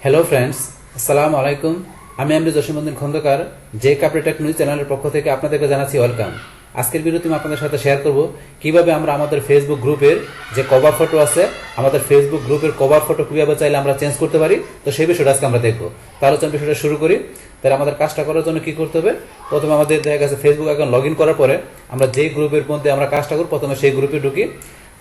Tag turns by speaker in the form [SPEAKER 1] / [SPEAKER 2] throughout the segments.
[SPEAKER 1] Hello friends, আসসালামু আলাইকুম। আমি এমডি জসিমউদ্দিন খন্দকার, যে কাপ্রিটেক নিউজ চ্যানেলের পক্ষ থেকে আপনাদেরকে জানাচ্ছি ওয়েলকাম। আজকের ভিডিওতে আমি আপনাদের সাথে শেয়ার করব কিভাবে আমরা আমাদের ফেসবুক গ্রুপের যে কভার ফটো আছে, আমাদের ফেসবুক গ্রুপের কভার ফটো কিভাবে চাইলে আমরা চেঞ্জ করতে পারি। তো সেই বিষয়টা আজকে আমরা দেখবো। তাহলে চলুন বিষয়টা শুরু করি। তাহলে আমাদের কাজটা করার জন্য কি করতে হবে? প্রথমে আমাদের দেখা গেছে ফেসবুক অ্যাকাউন্ট লগ ইন করার পরে আমরা যে গ্রুপের মধ্যে আমরা কাজটা করব, প্রথমে সেই গ্রুপে ঢুকি।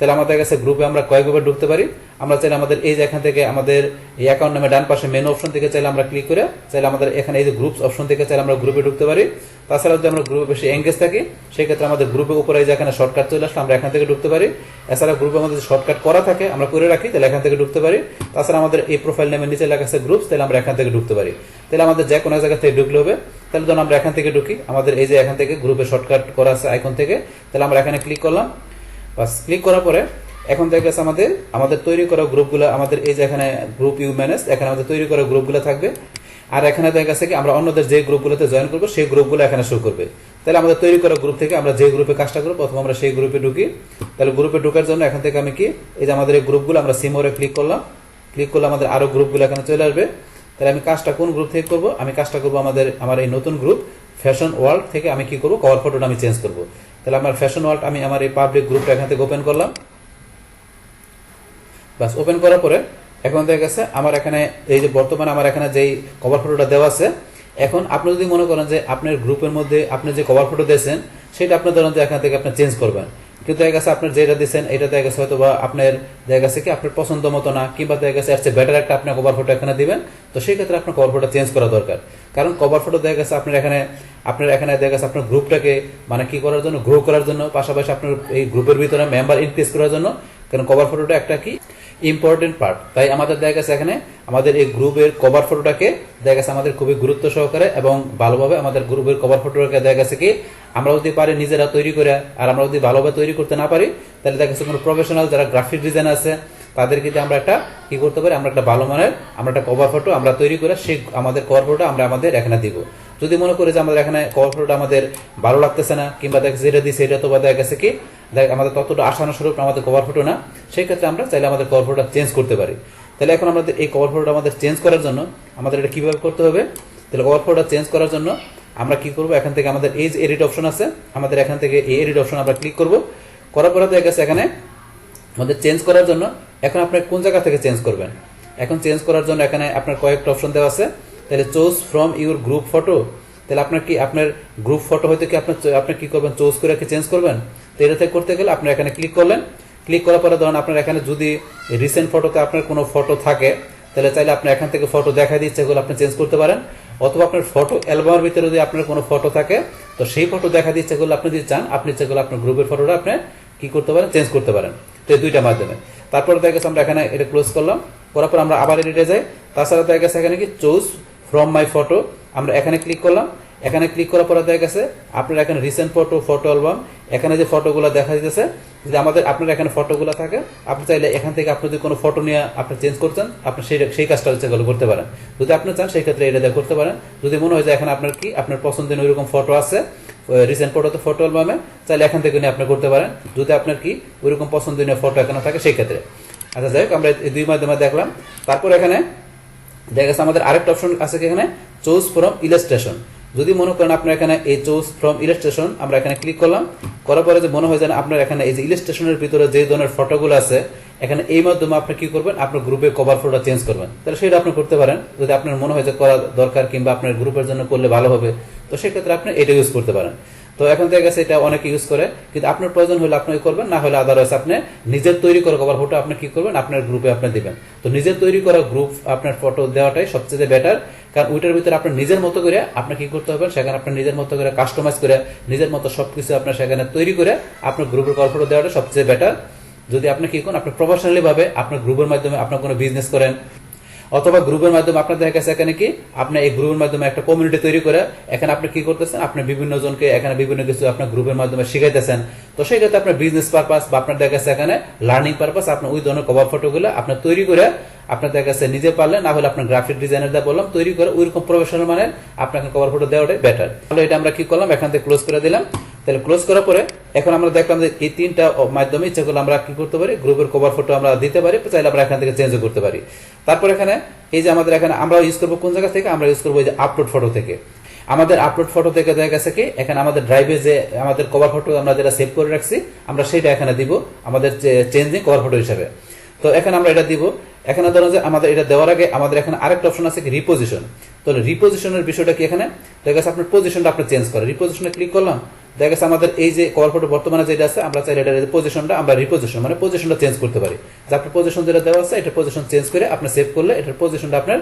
[SPEAKER 1] তাহলে আমাদের কাছে গ্রুপে আমরা কয়েকবার ঢুকতে পারি। আমরা চাইলে আমাদের এই যে এখান থেকে আমাদের এই অ্যাকাউন্ট নামে ডান পাশে মেনু অপশন থেকে চাইলে আমরা ক্লিক করে চাইলে আমাদের এখানে এই যে গ্রুপস অপশন থেকে চাইলে আমরা গ্রুপে ঢুকতে পারি। তাছাড়া যদি আমরা গ্রুপে বেশি এঙ্গেজ থাকি, সেক্ষেত্রে আমাদের গ্রুপের উপরে এই যে এখানে শর্টকাট চলে আসলে আমরা এখান থেকে ঢুকতে পারি। এছাড়া গ্রুপে আমাদের শর্টকাট করা থাকে আমরা করে রাখি, তাহলে এখান থেকে ঢুকতে পারি। তাছাড়া আমাদের এই প্রোফাইল নামের নিচে লেখা আছে গ্রুপস, তাহলে আমরা এখান থেকে ঢুকতে পারি। তাহলে আমাদের যে কোনো জায়গা থেকে ঢুকলে হবে। তাহলে যখন আমরা এখান থেকে ঢুকি, আমাদের এই যে এখান থেকে গ্রুপে শর্টকাট করা আছে আইকন থেকে, তাহলে আমরা এখানে ক্লিক করলাম। বাস ক্লিক করার পরে এখন দেখা গেছে আমাদের তৈরি করা গ্রুপগুলো, আমাদের এই যে এখানে গ্রুপ ইউ ম্যানেজ, এখানে আমাদের তৈরি করা গ্রুপগুলো থাকবে। আর এখানে দেখা গেছে কি আমরা অন্যদের যে গ্রুপগুলোতে জয়েন করবো সেই গ্রুপগুলো এখানে শো করবে। তাহলে আমাদের তৈরি করা গ্রুপ থেকে আমরা যে গ্রুপে কাজটা করবো, প্রথমে আমরা সেই গ্রুপে ঢুকি। তাহলে গ্রুপে ঢোকার জন্য এখান থেকে আমি কি এই যে আমাদের এই গ্রুপগুলো আমরা সিমোরে ক্লিক করলাম। ক্লিক করলে আমাদের আরো গ্রুপগুলো এখানে চলে আসবে। তাহলে আমি কাজটা কোন গ্রুপ থেকে করবো? আমি কাজটা করবো আমার এই নতুন গ্রুপ ফ্যাশন ওয়ার্ল্ড থেকে। আমি কি করবো? কভার ফটোটা আমি চেঞ্জ করবো। তাহলে আমার ফ্যাশন ওয়ার্ল্ড আমি আমার এই পাবলিক গ্রুপটা এখান থেকে ওপেন করলাম। বাস ওপেন করার পরে এখন দেখা গেছে আমার এখানে এই যে বর্তমানে আমার এখানে যেই কভার ফটোটা দেওয়া আছে, এখন আপনি যদি মনে করেন যে আপনার গ্রুপের মধ্যে আপনি যে কভার ফটো দিয়েছেন সেটা আপনার ধরেন যে এখান থেকে আপনি চেঞ্জ করবেন, কিন্তু দেখা গেছে আপনার যেটা দিচ্ছেন এটা দেখা গেছে হয়তো বা আপনার দেখা গেছে কি আপনার পছন্দ মতো না, কিংবা দেখা গেছে এর চেয়ে বেটার একটা আপনি কভার ফটো এখানে দিবেন। তো সেই ক্ষেত্রে আপনার কভার ফটো চেঞ্জ করা দরকার। কারণ কভার ফটো দেখা গেছে আপনার এখানে দেখা গেছে আপনার গ্রুপটাকে মানে কি করার জন্য, গ্রো করার জন্য, পাশাপাশি আপনার এই গ্রুপের ভিতরে মেম্বার ইনক্রিজ করার জন্য। কারণ কভার ফটোটা একটা কি ইম্পর্টেন্ট পার্ট, তাই আমাদের দেখা গেছে এখানে আমাদের এই গ্রুপের কভার ফটোটাকে দেখা গেছে আমাদের খুবই গুরুত্ব সহকারে এবং ভালোভাবে আমাদের গ্রুপের কভার ফটোটাকে দেখা গেছে কি আমরা যদি পারি নিজেরা তৈরি করে, আর আমরা যদি ভালোভাবে তৈরি করতে না পারি, তাহলে দেখা গেছে কোনো প্রফেশনাল যারা গ্রাফিক ডিজাইন আছে তাদেরকে আমরা একটা কি করতে পারি, আমরা একটা ভালো মানের আমরা একটা কভার ফটো আমরা তৈরি করে সেই আমাদের কভার ফটোটা আমরা আমাদের এখানে দিব। যদি মনে করি যে আমাদের এখানে কভার ফটোটা আমাদের ভালো লাগতেছে না, কিংবা দেখা যেটা দিই সেটা তো দেখা গেছে কি আমাদের ততটা আসানো স্বরূপ আমাদের কভার ফটো না, সেই ক্ষেত্রে আমরা চাইলে আমাদের কভার ফটোটা চেঞ্জ করতে পারি। তাহলে এখন আমাদের এই কভার ফটোটা আমাদের চেঞ্জ করার জন্য আমাদের এটা কিভাবে করতে হবে? তাহলে কভার ফটোটা চেঞ্জ করার জন্য আমরা কি করব, এখান থেকে আমাদের এই যে এডিট অপশন আছে, আমাদের এখান থেকে এই এডিট অপশন আমরা ক্লিক করব। করার পরে দেখা গেছে এখানে আমাদের চেঞ্জ করার জন্য এখন আপনি কোন জায়গা থেকে চেঞ্জ করবেন। এখন চেঞ্জ করার জন্য এখানে আপনার কয়েকটা অপশন দেওয়া আছে। তাহলে choose from your group photo, তাহলে আপনার গ্রুপ ফটো হয়তো কি আপনি কি করবেন, চুজ করে কি চেঞ্জ করবেন। তো এটা থেকে করতে গেলে আপনি এখানে ক্লিক করলেন। ক্লিক করার পরে ধরুন আপনার এখানে যদি রিসেন্ট ফটোতে আপনার কোনো ফটো থাকে, তাহলে চাইলে আপনি এখান থেকে ফটো দেখা দিচ্ছে এগুলো আপনি চেঞ্জ করতে পারেন। অথবা আপনার ফটো অ্যালবামের ভিতরে যদি আপনার কোনো ফটো থাকে, তো সেই ফটো দেখা দিচ্ছে এগুলো আপনি যদি চান, আপনি সেগুলো আপনার গ্রুপের ফটোটা আপনি কি করতে পারেন, চেঞ্জ করতে পারেন। তো এই দুইটা মাধ্যমে। তারপরে দেখা গেছে আমরা এখানে এটা ক্লোজ করলাম। করার পর আমরা আবার এডিটে যাই। তাছাড়া দেখা গেছে এখানে কি চুজ ফ্রম মাই ফটো, আমরা এখানে ক্লিক করলাম। এখানে ক্লিক করার পরে দেখা গেছে আপনার এখানে রিসেন্ট ফটো অ্যালবাম, এখানে যে ফটোগুলো দেখা দিতেছে, যদি আপনার এখানে ফটোগুলো থাকে, আপনি চাইলে এখান থেকে আপনি যদি কোনো ফটো নিয়ে আপনি চেঞ্জ করছেন, আপনি সেই কাজটা করতে পারেন। যদি আপনি চান সেই ক্ষেত্রে এটা করতে পারেন। যদি মনে হয় যে এখানে আপনার পছন্দের ওইরকম ফটো আছে রিসেন্ট ফটো অ্যালবামে, চাইলে এখান থেকে নিয়ে আপনি করতে পারেন। যদি আপনার কি ওইরকম পছন্দনীয় ফটো এখানে থাকে সেই ক্ষেত্রে। আচ্ছা যাই হোক, আমরা এই দুই মাধ্যমে দেখলাম। তারপর এখানে দেখা গেছে আমাদের আরেকটা অপশন আছে এখানে চুজ ফ্রম ইলাস্ট্রেশন। যদি মনে করেন আপনার এখানে এই চুজ ফ্রম ইলাস্ট্রেশন আমরা এখানে ক্লিক করলাম। করার পরে যে মনে হয় যেন আপনার এখানে এই যে ইলাস্ট্রেশনের ভিতরে যে ধরনের ফটোগুলো আছে, এখানে এই মাধ্যমে আপনি কি করবেন, আপনার গ্রুপে কভার ফটো চেঞ্জ করবেন। তাহলে সেটা আপনি করতে পারেন যদি আপনার মনে হয় যে করা দরকার, কিংবা আপনার গ্রুপের জন্য করলে ভালো হবে, তো সেক্ষেত্রে আপনি এটা ইউজ করতে পারেন। তো এখন দেখা গেছে এটা অনেকে ইউজ করে, কিন্তু আপনার প্রয়োজন হলে আপনি করবেন, না হলে আদারওয়াইজ আপনি নিজের তৈরি করা কভার ফটো আপনি কি করবেন, আপনার গ্রুপে আপনি দিবেন। তো নিজের তৈরি করা গ্রুপ আপনার ফটো দেওয়াটাই সবচেয়ে বেটার। কারণ ওইটার ভিতরে আপনার নিজের মতো করে আপনি কি করতে হবে, সেখানে আপনার নিজের মতো করে কাস্টমাইজ করে নিজের মতো সবকিছু আপনার সেখানে তৈরি করে আপনার গ্রুপের কভার ফটো দেওয়াটা সবচেয়ে বেটার। যদি আপনি কি করেন, আপনি প্রফেশনালি ভাবে আপনার গ্রুপের মাধ্যমে আপনার কোনো বিজনেস করেন, অথবা গ্রুপের মাধ্যমে আপনার দেখা গেছে এখানে কি আপনি এই গ্রুপের মাধ্যমে একটা কমিউনিটি তৈরি করে এখানে আপনি কি করতেছেন, আপনি বিভিন্ন জনকে এখানে বিভিন্ন কিছু আপনার গ্রুপের মাধ্যমে শিখাইতেছেন। তো সেই ক্ষেত্রে আপনার বিজনেস পারপাস বা আপনার দেখা গেছে এখানে লার্নিং পারপাস আপনি ওই ধরনের কভার ফটোগুলো আপনার তৈরি করে আপনার দেখা গেছে নিজে পারলে, না হলে আপনার গ্রাফিক ডিজাইনার দা বললাম তৈরি করে ওইরকম প্রফেশনাল মানের আপনাকে কভার ফটো দেওয়াটাই বেটার। তাহলে এটা আমরা কি করলাম, এখান থেকে ক্লোজ করে দিলাম। তো তাহলে ক্লোজ করার পরে এখন আমরা দেখলাম যে এই তিনটা মাধ্যমে ইচ্ছা করলে আমরা কি করতে পারি, গ্রুপের কভার ফটো আমরা দিতে পারি, চাইলে আমরা এখান থেকে চেঞ্জও করতে পারি। তারপর এখানে এই যে আমাদের এখানে আমরা ইউজ করবো কোন জায়গা থেকে, আমরা ইউজ করবো এই যে আপলোড ফটো থেকে। আমাদের আপলোড ফটো থেকে দেখা গেছে কি এখানে আমাদের ড্রাইভে যে আমাদের কভার ফটো আমরা যেটা সেভ করে রাখছি আমরা সেটা এখানে দিব আমাদের চেঞ্জিং কভার ফটো হিসাবে। তো এখানে আমরা এটা দিব। এখানে ধরো যে আমাদের এটা দেওয়ার আগে আমাদের এখানে আরেকটা অপশন আছে কি রিপোজিশন। তাহলে রিপোজিশনের বিষয়টা কি, এখানে দেখা গেছে আপনার পজিশনটা আপনি চেঞ্জ করেন, রিপোজিশনে ক্লিক করলাম, দেখা গেছে আমাদের এই যে কভার ফটো বর্তমানে যেটা আছে আমরা চাইলে এটা পজিশনটা আমরা রিপোজিশন মানে পজিশনটা চেঞ্জ করতে পারি, যে আপনার পজিশন যেটা দেওয়া আছে এটা পজিশন চেঞ্জ করে আপনি সেভ করলে এটার পজিশনটা আপনার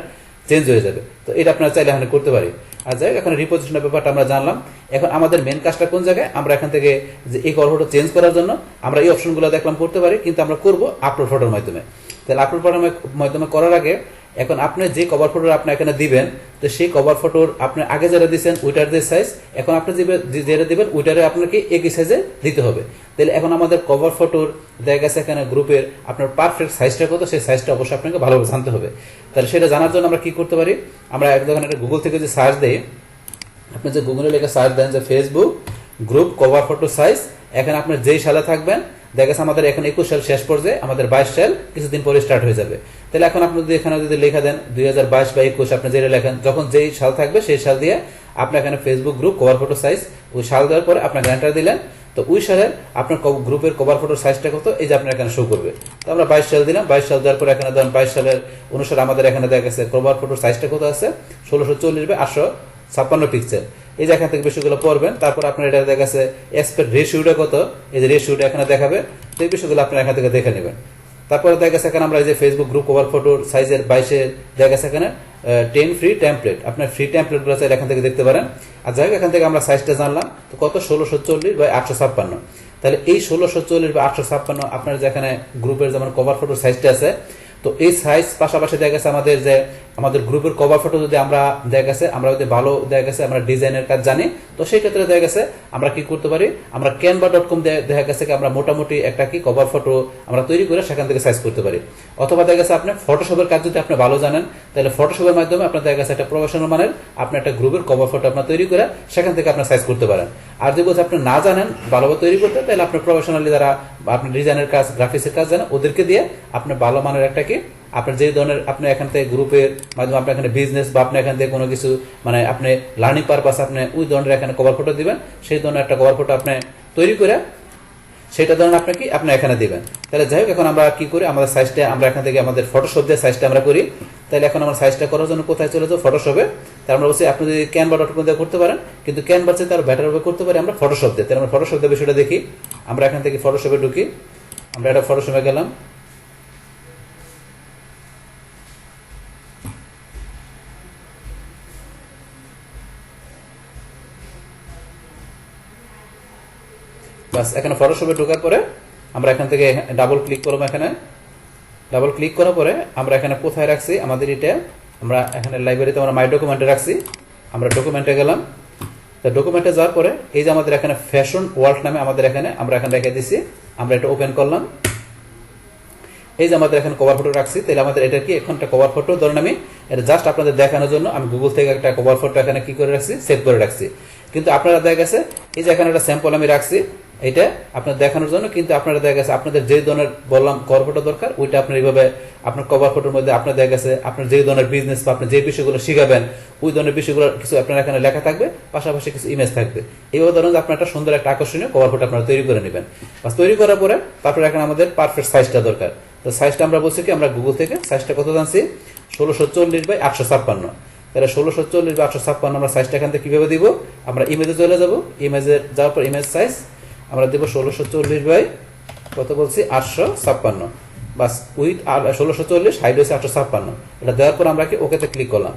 [SPEAKER 1] চেঞ্জ হয়ে যাবে। তো এটা আপনারা চাইলে এখানে করতে পারি। আর যাই হোক এখানে রিপোজিশনের ব্যাপারটা আমরা জানলাম। এখন আমাদের মেন কাজটা কোন জায়গায়, আমরা এখান থেকে যে এই কভার ফটো চেঞ্জ করার জন্য আমরা এই অপশনগুলো দেখলাম করতে পারি, কিন্তু আমরা করব আপলোড ফটোর মাধ্যমে। তাহলে আপলোড ফটোর মাধ্যমে করার আগে এখন আপনি যে কভার ফটো আপনি এখানে দিবেন, তো সেই কভার ফটোর আপনি আগে যারা দিচ্ছেন ওইটার যে সাইজ, এখন আপনি যেটা দিবেন ওইটারে আপনাকে একই সাইজে দিতে হবে। তাহলে এখন আমাদের কভার ফটোর দেখা গেছে এখানে গ্রুপের আপনার পারফেক্ট সাইজটা কত, সেই সাইজটা অবশ্যই আপনাকে ভালোভাবে জানতে হবে। তাহলে সেটা জানার জন্য আমরা কি করতে পারি, আমরা যখন একটা গুগল থেকে যে সার্চ দিই, আপনি যে গুগলে লেখা সার্চ দেন যে Facebook group cover photo size, এখানে আপনি যেই সালে থাকবেন দেখা গেছে আমাদের এখন 21 সাল শেষ পর্যায়ে, আমাদের 22 সাল কিছুদিন পরে স্টার্ট হয়ে যাবে। তাহলে এখন আপনি যদি এখানে যদি লেখা দেন 2022 বা 21 আপনি যেটা লেখেন, যখন যেই সাল থাকবে সেই সাল দিয়ে আপনি এখানে Facebook group cover photo size ওই সাল দেওয়ার পরে আপনার এন্টার দিলেন, তো ওই সালের আপনার গ্রুপের কভার ফটোর সাইজটা কত এই যে আপনার এখানে শো করবে। তো আমরা 22 সাল দিলাম, 22 সাল দেওয়ার পরে এখানে ধরেন 22 সালের অনুসারে আমাদের এখানে দেখা গেছে কভার ফটোর সাইজটা কত আছে 1640 বাই 856 পিক্সেল। এই যে এখান থেকে বিষয়গুলো পড়বেন, তারপর আপনার এটা দেখা গেছে এসপেক্ট রেশিওটা কত, এই যে রেশিওটা এখানে দেখাবে, তো এই বিষয়গুলো আপনার এখান থেকে দেখে নেবেন। তারপরে দেখা গেছে এখানে আমরা এই যে ফেসবুক গ্রুপ কভার ফটোর সাইজের 22 দেখা গেছে এখানে 10 ফ্রি টেমপ্লেট, আপনার ফ্রি টেমপ্লেট গুলো চাইলে এখান থেকে দেখতে পারেন। আর যাই হোক এখান থেকে আমরা সাইজটা জানলাম, তো কত 1640 বাই 856। তাহলে এই 1640 বাই 856 আপনার যেখানে গ্রুপের যেমন কভার ফটোর সাইজটা আছে, তো এই সাইজ পাশাপাশি দেখা গেছে আমাদের যে আমাদের গ্রুপের কভার ফটো যদি আমরা দেখা গেছে আমরা যদি ভালো দেখা গেছে আমরা ডিজাইনের কাজ জানি, তো সেই ক্ষেত্রে দেখা গেছে আমরা কি করতে পারি, আমরা canva.com দেখা গেছে কি আমরা মোটামুটি একটা কি কভার ফটো আমরা তৈরি করে সেখান থেকে সাইজ করতে পারি। অথবা দেখা গেছে আপনি ফটোশপের কাজ যদি আপনি ভালো জানেন, তাহলে ফটোশপের মাধ্যমে আপনার দেখা গেছে একটা প্রফেশনাল মানের আপনি একটা গ্রুপের কভার ফটো আপনার তৈরি করে সেখান থেকে আপনার সাইজ করতে পারেন। আর যদি আপনি না জানেন ভালোভাবে তৈরি করতে, তাহলে আপনি প্রফেশনালি যারা আপনি ডিজাইনের কাজ গ্রাফিক্সের কাজ জানেন ওদেরকে দিয়ে আপনি ভালো মানের একটা কি আপনার যে ধরনের আপনি এখান থেকে গ্রুপের মাধ্যমে আপনি এখানে বিজনেস বা আপনি এখান থেকে কোনো কিছু মানে আপনি লার্নিং পারপাস আপনি ওই ধরনের এখানে কভার ফটো দিবেন, সেই ধরনের একটা কভার ফটো আপনি তৈরি করে সেটা ধরেন আপনি কি আপনি এখানে দিবেন। তাহলে যাই হোক এখন আমরা কি করি, আমাদের সাইজটা আমরা এখান থেকে আমাদের ফটোশপ দিয়ে সাইজটা আমরা করি। তাহলে এখন আমরা সাইজটা করার জন্য কোথায় চলে যাবো, ফটোশপে। তাহলে আমরা বলছি আপনি যদি canva.com দিয়ে করতে পারেন, কিন্তু ক্যানভা চেয়ে তার বেটার ভাবে করতে পারি আমরা ফটোশপ দিয়ে। তাহলে আমরা ফটোশপ দিয়ে বিষয়টা দেখি, আমরা এখান থেকে ফটোশপে ঢুকি, আমরা এটা ফটোশপে গেলাম। বাস এখানে ফটোশপে ঢোকার পরে আমরা এখান থেকে ডাবল ক্লিক করবো, এখানে ডাবল ক্লিক করার পরে আমরা এখানে কোথায় রাখছি আমাদের এটা আমরা এখানে লাইব্রেরিতে আমরা মাই ডকুমেন্টে রাখছি, আমরা ডকুমেন্টে গেলাম। তো ডকুমেন্টে যাওয়ার পরে এই যে আমাদের এখানে ফ্যাশন ওয়ার্ল্ড নামে আমাদের এখানে আমরা এখানে রেখে দিছি, আমরা এটা ওপেন করলাম। এই যে আমাদের এখানে কভার ফটো রাখছি, তাহলে আমাদের এটা কি এখন একটা কভার ফটো ধরুন আমি এটা জাস্ট আপনাদের দেখানোর জন্য আমি গুগল থেকে একটা কভার ফটো এখানে কি করে রাখছি, সেভ করে রাখছি। কিন্তু আপনারা দেখা গেছে এই যে এখানে একটা স্যাম্পল আমি রাখছি এটা আপনার দেখানোর জন্য, কিন্তু আপনারা দেখা গেছে আপনাদের যে ধরনের বললাম কভার ফটো দরকার ওইটা আপনার এইভাবে আপনার কভার ফটোর মধ্যে আপনার দেখা গেছে আপনার যে ধরনের বিজনেস বা আপনি যে বিষয়গুলো শিখাবেন ওই ধরনের বিষয়গুলো কিছু আপনার এখানে লেখা থাকবে, পাশাপাশি কিছু ইমেজ থাকবে। এইভাবে ধরুন যে আপনার একটা সুন্দর একটা আকর্ষণীয় কভার ফটো আপনারা তৈরি করে নেবেন। বাস তৈরি করার পরে তারপরে এখানে আমাদের পারফেক্ট সাইজটা দরকার। তো সাইজটা আমরা বলছি কি আমরা গুগল থেকে সাইজটা কত জানছি 1640 বাই 856। তাহলে 1640 বাই 856 আমরা সাইজটা এখান থেকে কিভাবে দিব, আমরা ইমেজে চলে যাব, ইমেজে যাওয়ার পর ইমেজ সাইজ আমরা দেব 1640 বাই কত বলছি 856। বাস উইথ 1640 হাইট হয়েছে 856। এটা দেওয়ার পর আমরা কি ওকেতে ক্লিক করলাম,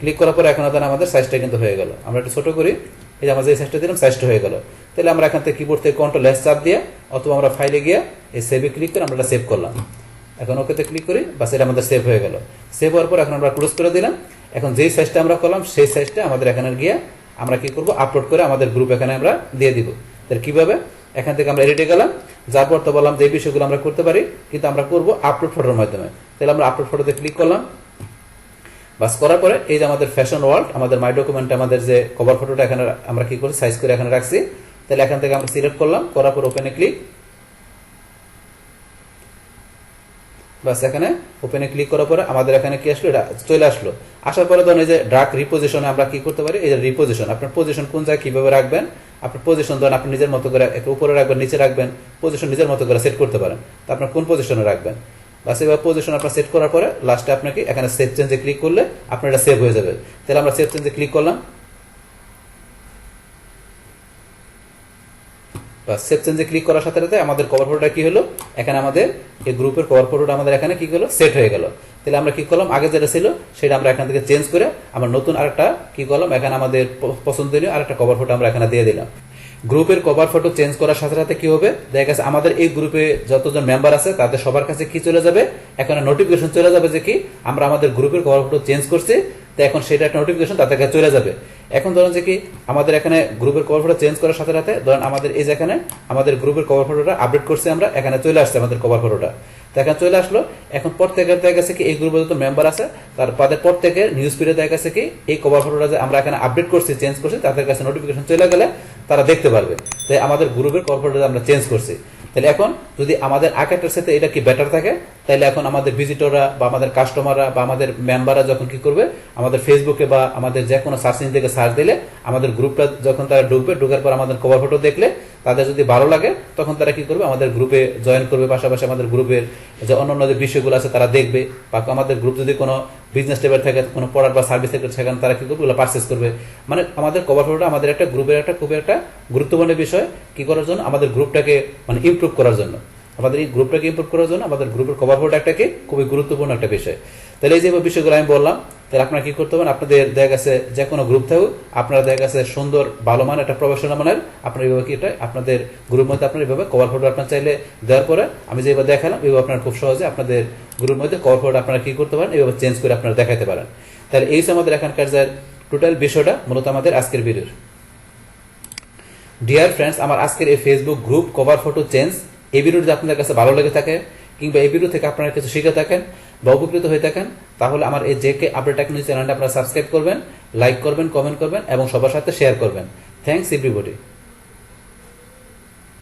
[SPEAKER 1] ক্লিক করার পর এখন আমাদের সাইজটা কিন্তু হয়ে গেল। আমরা একটু ছোট করি, এই যে আমরা যে সাইজটা দিলাম সাইজটা হয়ে গেল। তাহলে আমরা এখান থেকে কিবোর্ড থেকে কন্ট্রোল এস চাপ দিয়ে অথবা আমরা ফাইলে গিয়ে এই সেভে ক্লিক করে আমরা এটা সেভ করলাম। এখন ওকেতে ক্লিক করি, বাস এটা আমাদের সেভ হয়ে গেল। সেভ হওয়ার পর এখন আমরা ক্লোজ করে দিলাম। এখন যেই সাইজটা আমরা করলাম সেই সাইজটা আমাদের এখানে গিয়ে আমরা কি করব, আপলোড করে আমাদের গ্রুপ এখানে আমরা দিয়ে দিব। তাহলে কিভাবে, এখান থেকে আমরা এডিটে গেলাম, যার পর তো বললাম যে বিষয়গুলো আমরা করতে পারি, কিন্তু আমরা করব আপলোড ফটোর মাধ্যমে। তাহলে আমরা আপলোড ফটোতে ক্লিক করলাম। বাস করার পরে এই যে আমাদের ফ্যাশন ওয়ার্ল্ড আমাদের মাই ডকুমেন্টে আমাদের যে কভার ফটোটা এখানে আমরা কি করি সাইজ করে এখানে রাখছি, তাহলে এখান থেকে আমরা সিলেক্ট করলাম, করার পর ওপেনে ক্লিক। বাস এখানে ওপেনে ক্লিক করার পরে আমাদের এখানে কি আসলো, এটা চলে আসলো। আসার পরে ধরুন এই যে ড্রাগ রিপোজিশনে আমরা কি করতে পারি, এই যে রিপোজিশন, আপনার পজিশন কোন জায়গায় কিভাবে রাখবেন, আপনার পজিশন ধরেন আপনি নিজের মতো করে উপরে রাখবেন, নিচে রাখবেন, পজিশন নিজের মতো করে সেট করতে পারেন। তো আপনার কোন পজিশনে রাখবেন, বাস এবার পজিশন আপনার সেট করার পরে লাস্টে আপনাকে এখানে সেভ চেঞ্জে ক্লিক করলে আপনার এটা সেভ হয়ে যাবে। তাহলে আমরা সেভ চেঞ্জে ক্লিক করলাম। সেভ চেঞ্জে ক্লিক করার সাথে সাথে আমাদের কভার ফটোটা কি হলো, এখানে আমাদের এই গ্রুপের কভার ফটোটা আমাদের এখানে কি হলো, সেট হয়ে গেল। তাহলে আমরা কি করলাম, আগে যেটা ছিল সেটা আমরা এখান থেকে চেঞ্জ করে আমরা নতুন আরেকটা কি করলাম, এখানে আমাদের পছন্দনীয় আরেকটা কভার ফটো আমরা এখানে দিয়ে দিলাম। গ্রুপের কভার ফটো চেঞ্জ করার সাথে সাথে কি হবে, দেখা গেছে আমাদের এই গ্রুপে যতজন মেম্বার আছে তাদের সবার কাছে কি চলে যাবে, এখানে নোটিফিকেশন চলে যাবে যে কি আমরা আমাদের গ্রুপের কভার ফটো চেঞ্জ করছি। তো এখন সেটা একটা নোটিফিকেশন তাদের কাছে চলে যাবে। এখন ধরেন যে কি আমাদের এখানে গ্রুপের কভার ফটো চেঞ্জ করার সাথে সাথে ধরেন আমাদের এই যে এখানে আমাদের গ্রুপের কভার ফটোটা আপডেট করছি আমরা, এখানে চলে আসছে আমাদের কভার ফটোটা। তো এখানে চলে আসলো। এখন প্রত্যেকের দেখা গেছে কি এই গ্রুপে যত মেম্বার আছে তাদের প্রত্যেকের নিউজ ফিডে দেখা গেছে কি এই কভার ফটোটা যে আমরা এখানে আপডেট করছি, চেঞ্জ করছি, তাদের কাছে নোটিফিকেশন চলে গেলে তারা দেখতে পারবে তাই আমাদের গ্রুপের কভার ফটোটা আমরা চেঞ্জ করছি। তাহলে এখন যদি আমাদের আগেরটার সাথে এটা কি বেটার থাকে, তাহলে এখন আমাদের ভিজিটররা বা আমাদের কাস্টমাররা বা আমাদের মেম্বাররা যখন কি করবে, আমাদের ফেসবুকে বা আমাদের যে কোনো সার্চ ইঞ্জিন থেকে সার্চ দিলে আমাদের গ্রুপটা যখন তারা ঢুকবে, ঢোকার পর আমাদের কভার ফটো দেখলে তাদের যদি ভালো লাগে তখন তারা কি করবে, আমাদের গ্রুপে জয়েন করবে, পাশাপাশি আমাদের গ্রুপের যে অন্যান্য যে বিষয়গুলো আছে তারা দেখবে, বা আমাদের গ্রুপ যদি কোনো বিজনেস লেভেল থাকে, কোনো প্রোডাক্ট বা সার্ভিস থাকে সেখানে তারা কি করবে, ওগুলো পারচেস করবে। মানে আমাদের কভার ফটোটা আমাদের একটা গ্রুপের একটা খুবই একটা গুরুত্বপূর্ণ বিষয় কি করার জন্য, আমাদের গ্রুপটাকে মানে ইমপ্রুভ করার জন্য, আমাদের এই গ্রুপটাকে ইমপ্রুভ করার জন্য আমাদের গ্রুপের কভার ফটো একটাকে খুবই গুরুত্বপূর্ণ একটা বিষয়। তাহলে এই যে বিষয়গুলো আমি বললাম, তাহলে আপনারা কি করতে পারেন, আপনাদের দেখা গেছে যে কোনো গ্রুপ থাকুক, আপনারা দেখা গেছে সুন্দর ভালো মানের একটা প্রফেশনাল মানের আপনার এইভাবে কি আপনাদের গ্রুপের মধ্যে আপনার এইভাবে কভার ফটো আপনার চাইলে দেওয়ার পরে আমি যেভাবে দেখালাম এইভাবে আপনারা খুব সহজে আপনাদের গ্রুপের মধ্যে কভার ফটো আপনারা কি করতে পারেন, এইভাবে চেঞ্জ করে আপনারা দেখাতে পারেন। তাহলে এই আমাদের এখানকার যে টোটাল বিষয়টা মূলত আমাদের আজকের ভিডিওর। ডিয়ার ফ্রেন্ডস, আমার আজকের এই Facebook group cover photo change এই ভিডিও যদি আপনাদের কাছে ভালো লেগে থাকে কিংবা এই ভিডিও থেকে আপনারা কিছু শিখে থাকেন বা উপকৃত হয়ে থাকেন, তাহলে আমার এই জেকে আপডেট টেকনোলজি চ্যানেলটা আপনারা সাবস্ক্রাইব করবেন, লাইক করবেন, কমেন্ট করবেন এবং সবার সাথে শেয়ার করবেন। Thanks everybody.